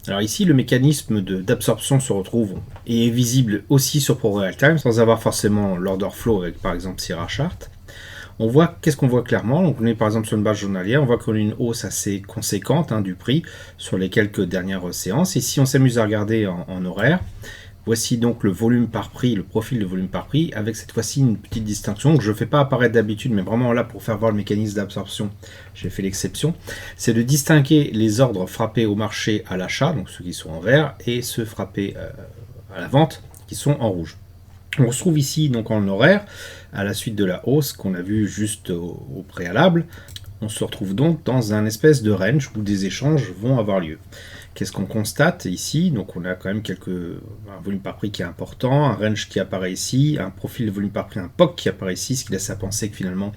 Alors ici, le mécanisme d'absorption se retrouve et est visible aussi sur ProRealTime sans avoir forcément l'order flow avec par exemple Sierra Chart. On voit, qu'est-ce qu'on voit clairement? Donc on est par exemple sur une base journalière, on voit qu'on a une hausse assez conséquente du prix sur les quelques dernières séances. Et si on s'amuse à regarder en horaire, voici donc le volume par prix, le profil de volume par prix, avec cette fois-ci une petite distinction que je ne fais pas apparaître d'habitude, mais vraiment là pour faire voir le mécanisme d'absorption, j'ai fait l'exception. C'est de distinguer les ordres frappés au marché à l'achat, donc ceux qui sont en vert, et ceux frappés à la vente, qui sont en rouge. On se trouve ici donc en horaire, à la suite de la hausse qu'on a vue juste au préalable. On se retrouve donc dans un espèce de range où des échanges vont avoir lieu. Qu'est-ce qu'on constate ici? Donc on a quand même un volume par prix qui est important, un range qui apparaît ici, un profil de volume par prix, un POC qui apparaît ici, ce qui laisse à penser que finalement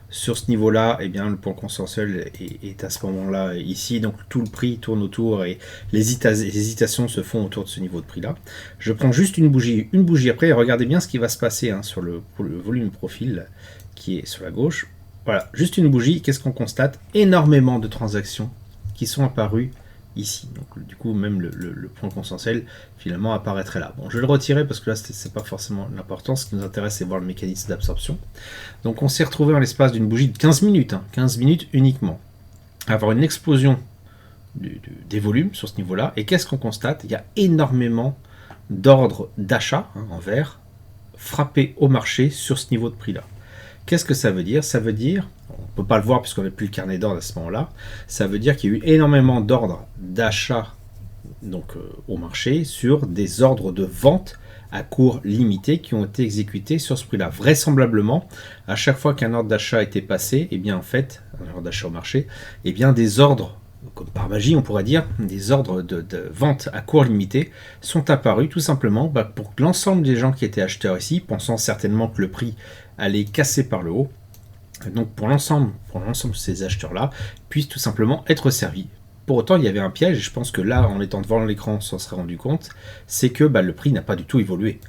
sur ce niveau-là, eh bien, le point consensuel est à ce moment-là ici, donc tout le prix tourne autour et les hésitations se font autour de ce niveau de prix-là. Je prends juste une bougie après, et regardez bien ce qui va se passer sur le volume profil qui est sur la gauche. Voilà, juste une bougie, qu'est-ce qu'on constate? Énormément de transactions qui sont apparues ici. Donc du coup, même le point consensuel finalement apparaîtrait là. Bon, je vais le retirer parce que là, c'est pas forcément l'important. Ce qui nous intéresse, c'est voir le mécanisme d'absorption. Donc on s'est retrouvé en l'espace d'une bougie de 15 minutes, 15 minutes uniquement, à avoir une explosion des volumes sur ce niveau-là. Et qu'est-ce qu'on constate? Il y a énormément d'ordres d'achat en vert frappés au marché sur ce niveau de prix-là. Qu'est-ce que ça veut dire? Ça veut dire, on ne peut pas le voir puisqu'on n'a plus le carnet d'ordre à ce moment-là, ça veut dire qu'il y a eu énormément d'ordres d'achat au marché sur des ordres de vente à cours limité qui ont été exécutés sur ce prix-là. Vraisemblablement, à chaque fois qu'un ordre d'achat était passé, et bien en fait, un ordre d'achat au marché, et bien des ordres, comme par magie on pourrait dire, des ordres de vente à cours limité sont apparus tout simplement pour que l'ensemble des gens qui étaient acheteurs ici, pensant certainement que le prix allait casser par le haut, donc pour l'ensemble de ces acheteurs-là, puissent tout simplement être servis. Pour autant, il y avait un piège, et je pense que là, en étant devant l'écran, on s'en serait rendu compte, c'est que le prix n'a pas du tout évolué.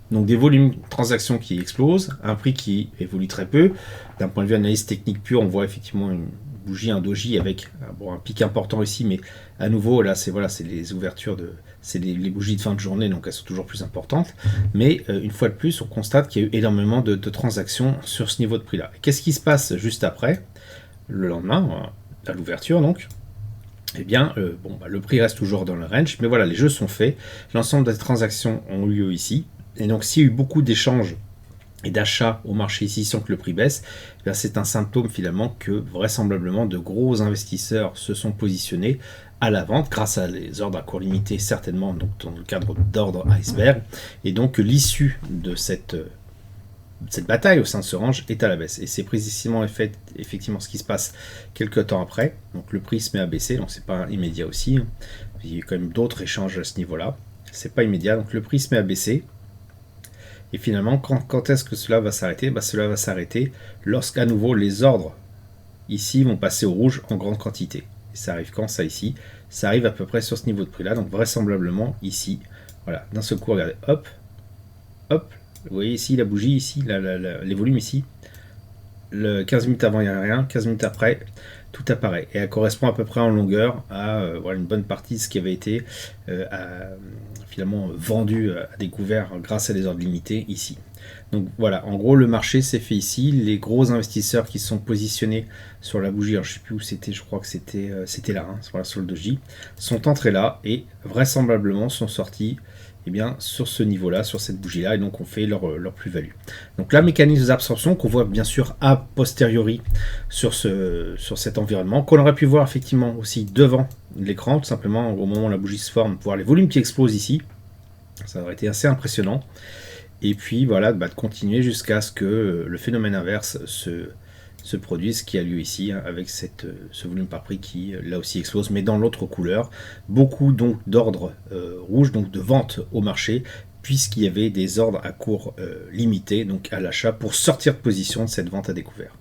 Donc des volumes de transactions qui explosent, un prix qui évolue très peu. D'un point de vue analyse technique pure, on voit effectivement une bougie, un doji avec un pic important ici, mais à nouveau, là, c'est les ouvertures c'est les bougies de fin de journée, donc elles sont toujours plus importantes. Mais une fois de plus, on constate qu'il y a eu énormément de transactions sur ce niveau de prix-là. Qu'est-ce qui se passe juste après, le lendemain, à l'ouverture donc? Eh bien, le prix reste toujours dans le range, mais voilà, les jeux sont faits, l'ensemble des transactions ont eu lieu ici, et donc s'il y a eu beaucoup d'échanges et d'achats au marché ici sans que le prix baisse, eh c'est un symptôme finalement que vraisemblablement de gros investisseurs se sont positionnés à la vente grâce à les ordres à court limité certainement, donc dans le cadre d'ordres iceberg, et donc l'issue de cette bataille au sein de ce range est à la baisse. Et c'est précisément effectivement ce qui se passe quelques temps après. Donc le prix se met à baisser, donc c'est pas immédiat aussi. Il y a quand même d'autres échanges à ce niveau-là. C'est pas immédiat, donc le prix se met à baisser. Et finalement, quand est-ce que cela va s'arrêter? Cela va s'arrêter lorsqu'à nouveau les ordres ici vont passer au rouge en grande quantité. Et ça arrive quand ça ici? Ça arrive à peu près sur ce niveau de prix-là, donc vraisemblablement ici. Voilà, d'un seul coup, regardez, hop, hop, vous voyez ici la bougie, ici, les volumes ici. 15 minutes avant, il n'y a rien. 15 minutes après, tout apparaît. Et elle correspond à peu près en longueur à une bonne partie de ce qui avait été finalement vendu à découvert grâce à des ordres limités ici. Donc voilà, en gros, le marché s'est fait ici. Les gros investisseurs qui sont positionnés sur la bougie, alors je ne sais plus où c'était, je crois que c'était là, sur le doji, sont entrés là et vraisemblablement sont sortis sur ce niveau-là, sur cette bougie-là, et donc on fait leur plus-value. Donc là, mécanisme d'absorption qu'on voit bien sûr a posteriori sur cet environnement, qu'on aurait pu voir effectivement aussi devant l'écran, tout simplement au moment où la bougie se forme, voir les volumes qui explosent ici, ça aurait été assez impressionnant. Et puis voilà, de continuer jusqu'à ce que le phénomène inverse se produise, qui a lieu ici, avec ce volume par prix qui là aussi explose, mais dans l'autre couleur. Beaucoup donc d'ordres rouges, donc de vente au marché, puisqu'il y avait des ordres à cours limité, donc à l'achat, pour sortir de position de cette vente à découvert.